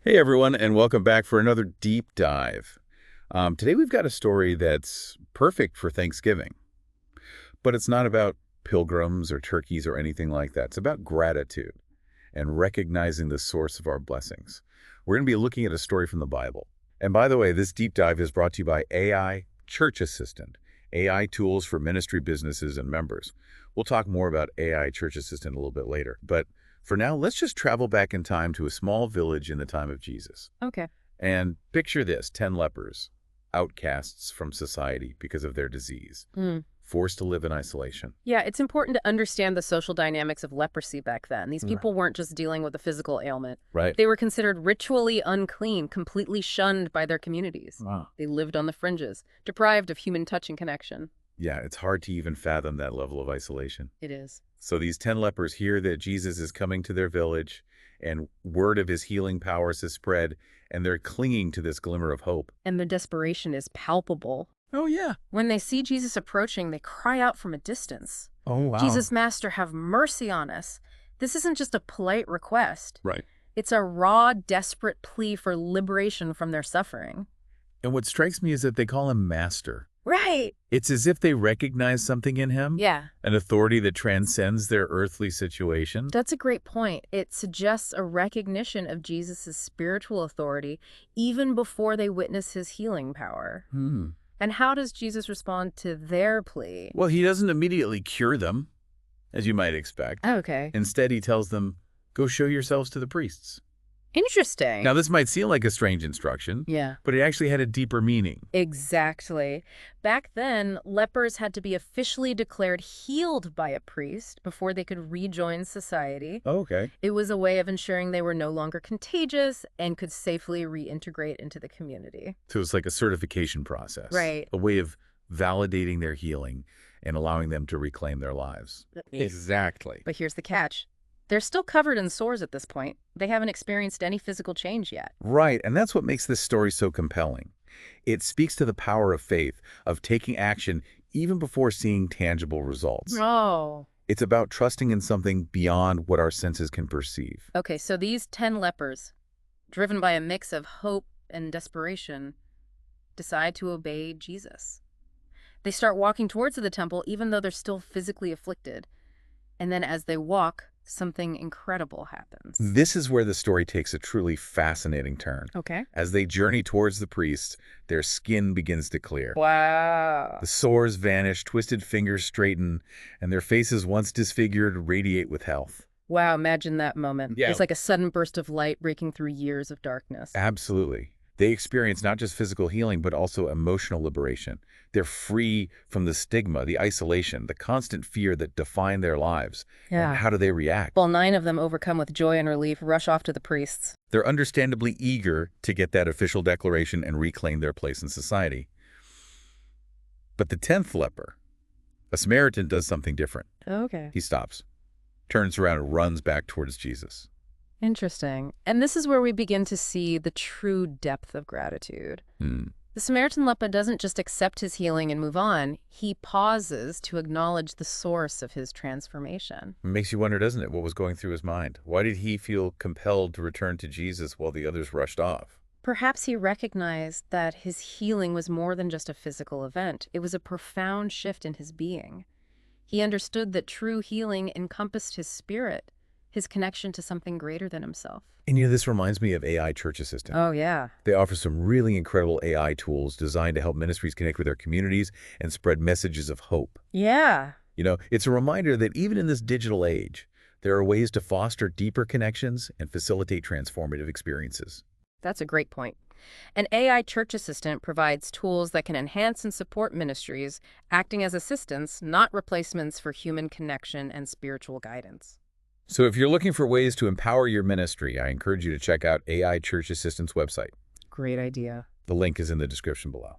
Hey everyone, and welcome back for another deep dive. Today we've got a story that's perfect for Thanksgiving, but it's not about pilgrims or turkeys or anything like that. It's about gratitude and recognizing the source of our blessings. We're going to be looking at a story from the Bible. And by the way, this deep dive is brought to you by AI Church Assistant, AI tools for ministry businesses and members. We'll talk more about AI Church Assistant a little bit later, but for now, let's just travel back in time to a small village in the time of Jesus. Okay. And picture this, 10 lepers, outcasts from society because of their disease, Mm. forced to live in isolation. Yeah, it's important to understand the social dynamics of leprosy back then. These people weren't just dealing with a physical ailment. Right. They were considered ritually unclean, completely shunned by their communities. Wow. They lived on the fringes, deprived of human touch and connection. Yeah, it's hard to even fathom that level of isolation. It is. So these 10 lepers hear that Jesus is coming to their village, and word of his healing powers has spread, and they're clinging to this glimmer of hope. And the desperation is palpable. Oh, yeah. When they see Jesus approaching, they cry out from a distance. Oh, wow. Jesus, Master, have mercy on us. This isn't just a polite request. Right. It's a raw, desperate plea for liberation from their suffering. And what strikes me is that they call him Master. Right. It's as if they recognize something in him. Yeah. An authority that transcends their earthly situation. That's a great point. It suggests a recognition of Jesus' spiritual authority even before they witness his healing power. And how does Jesus respond to their plea? Well, he doesn't immediately cure them, as you might expect. Okay. Instead, he tells them, go show yourselves to the priests. Interesting. Now, this might seem like a strange instruction, Yeah. but it actually had a deeper meaning. Exactly. Back then, lepers had to be officially declared healed by a priest before they could rejoin society. Oh, okay. It was a way of ensuring they were no longer contagious and could safely reintegrate into the community. So it's like a certification process. Right. A way of validating their healing and allowing them to reclaim their lives. Exactly. But here's the catch. They're still covered in sores at this point. They haven't experienced any physical change yet. Right, and that's what makes this story so compelling. It speaks to the power of faith, of taking action even before seeing tangible results. Oh. It's about trusting in something beyond what our senses can perceive. Okay, so these 10 lepers, driven by a mix of hope and desperation, decide to obey Jesus. They start walking towards the temple even though they're still physically afflicted. And then as they walk, something incredible happens. This is where the story takes a truly fascinating turn. Okay. As they journey towards the priest, their skin begins to clear. Wow. The sores vanish, twisted fingers straighten, and their faces, once disfigured, radiate with health. Wow, imagine that moment. Yeah. It's like a sudden burst of light breaking through years of darkness. Absolutely. They experience not just physical healing, but also emotional liberation. They're free from the stigma, the isolation, the constant fear that define their lives. Yeah. And how do they react? While 9 of them, overcome with joy and relief, rush off to the priests. They're understandably eager to get that official declaration and reclaim their place in society. But the 10th leper, a Samaritan, does something different. Okay. He stops, turns around, and runs back towards Jesus. Interesting. And this is where we begin to see the true depth of gratitude. The Samaritan leper doesn't just accept his healing and move on. He pauses to acknowledge the source of his transformation. It makes you wonder, doesn't it, what was going through his mind? Why did he feel compelled to return to Jesus while the others rushed off? Perhaps he recognized that his healing was more than just a physical event. It was a profound shift in his being. He understood that true healing encompassed his spirit, his connection to something greater than himself. And this reminds me of AI Church Assistant. Oh, yeah. They offer some really incredible AI tools designed to help ministries connect with their communities and spread messages of hope. Yeah. It's a reminder that even in this digital age, there are ways to foster deeper connections and facilitate transformative experiences. That's a great point. An AI Church Assistant provides tools that can enhance and support ministries, acting as assistants, not replacements for human connection and spiritual guidance. So if you're looking for ways to empower your ministry, I encourage you to check out AI Church Assistant's website. Great idea. The link is in the description below.